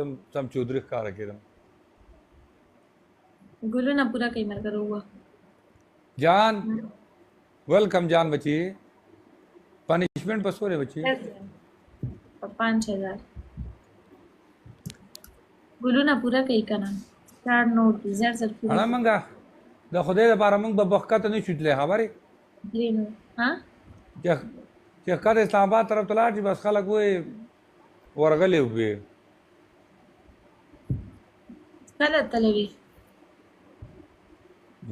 सम चौधरी ښکاره کېدم. ګلونه پوره کوي ملګرو وه جان वेलकम जान बची पनिशमेंट बस हो रहे बची 5000 ګلونه پوره کوي که نه کار نوټ دي زر زر پوره انا منګه د خدای لپاره موږ به بخکته نه شوتلې خبرې درې نو ها چې کله اسلام آباد طرف ته لاړ شي بس خلک وایي ورغلې وي کله تللی وي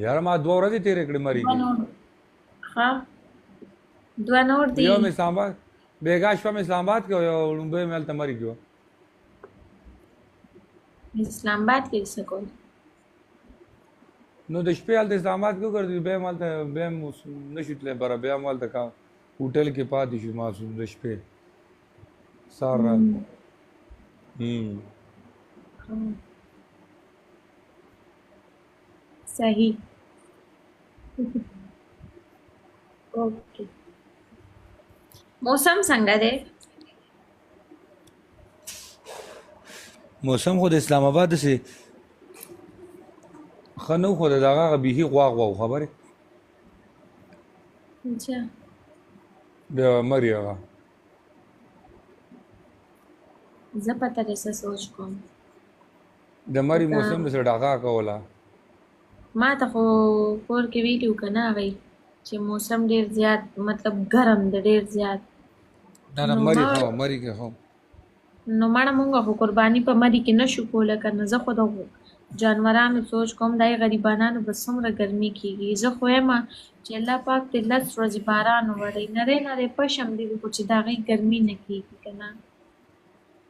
یاره ما 2 ورځې تېرې کړې مري کې ښه 2 نور دي یو مې اسلام آباد بیګا شپه مې اسلام آباد کې یو لومبۍ مې هلته مري کې اسلام آباد کې څه کول نو د شپې هلته اسلام آباد کې وګرځېدو بیا هم هلته بیا هم نه شو تللی بره بیا هم هلته هوټل کې پاتې شو معصوم د شپې سهار رات صحیح اوکے موسم څنګه دی موسم خو د اسلام آباد داسې ښه نه و خو د دغه هغه بیخي غواغ و خبرې اچھا د مري هغه زه پته دی څه سوچ کوم د مري موسم داسې ډاکا کوله ما ته خو کور کې ویلي و که نه هغوی چې موسم ډېر زیات مطلب ګرم دی ډېر زیات نه نه مري ښه وه مري کې ښه نو مړه مونږ خو قرباني په مري کې نه شو کولی که نه زه خو د جانورانو سوچ کوم دای غریبانانو به څومره ګرمي کېږي زه خو یم چې الله پاک دې لس ورځې باران ووړی نری نری پشم دی خو چې د هغې ګرمي نه کېږي که نه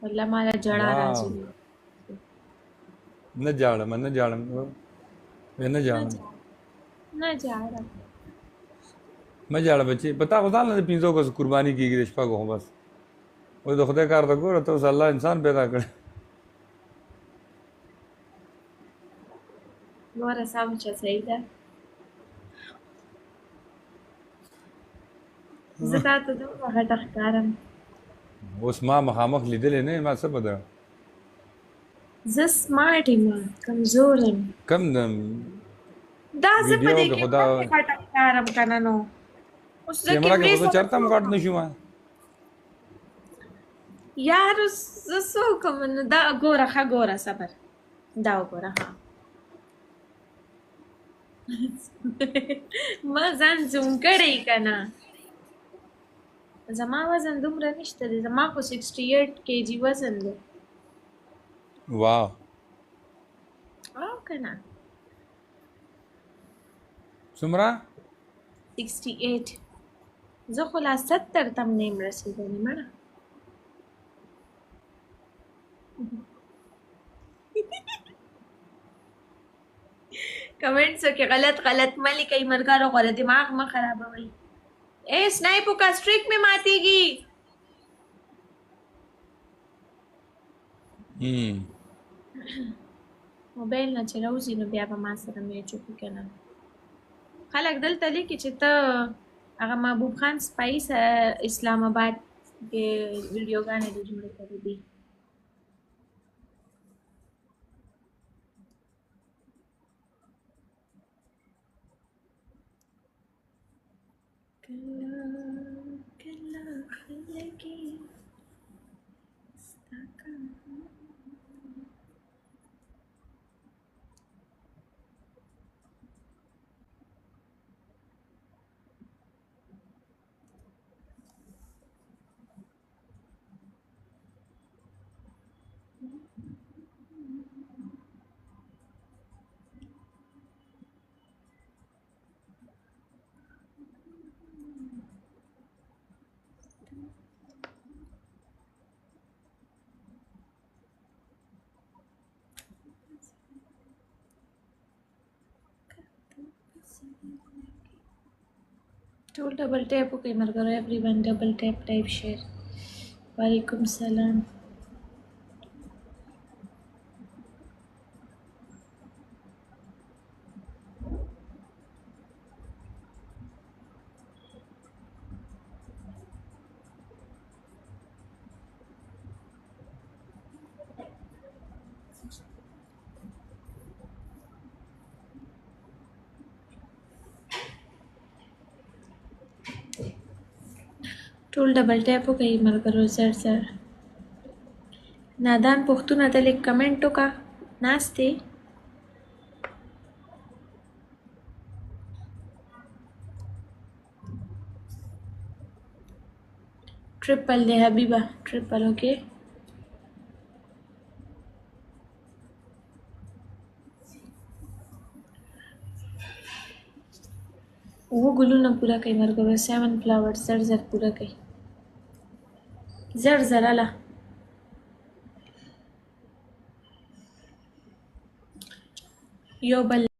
والله ماله ژړا راځي نه جاړم نه جاړم نه جاړم نه جاړم مه جاړه بچې په تا خو ځان له 500 کسو قرباني کېږي د شپږو خو بس اوس د خدای کار ته ګوره ته اوس الله انسان پیدا کړی ګوره سم چې صحیح ده زه تا ته دومره غټه ښکارم اوس ما مخامخ لیدلې نه ما څه به ده زه سمارټ یم کمزور یم کم د دا زه په دې ویډیو د کې خدا ولې غټه ښکارم که نه نو اوس زه کیمرا کې کیمرې خو زه چېرته هم غټ نه شوم یار زه څه وکړم نو دا ګوره ښه ګوره صبر دا وګوره ها ما ځان زوم کړی که نه زما وزن دومره نشته دی زما خو 68 kg وزن دی واو او که نه څومره 68 زه خو لا 70 تم نه یم رسېدلې مړه کمنټس کې غلط غلط مه لیکئ ملګرو غوره دماغ مه خرابوئ اے سنایپو کا سټریک میں ماتېږي موبایل نه چې راوځي نو بیا به ما سره میچ وکړي که نه خلک دلته لیکي چې ته هغه محبوب خان سپایي اسلام آباد کې ویډیوګانې دې جوړې کړې دي ټول ډبل ټیپ وکړئ ملګرو ایوری ون ډبل ټیپ ټایپ شیر وعلیکم سلام ټول ډبل ټیپ وکړئ ملګرو زر زر. نادان پوښتنه ته لږ کمنټ وکړه ناست دی. ट्रिपल दे हबीबा ट्रिपल ओके. वो गुलूना पूरा कई मरगरो 7 फ्लावर्स जर जर पूरा कई जर जर अला यो बल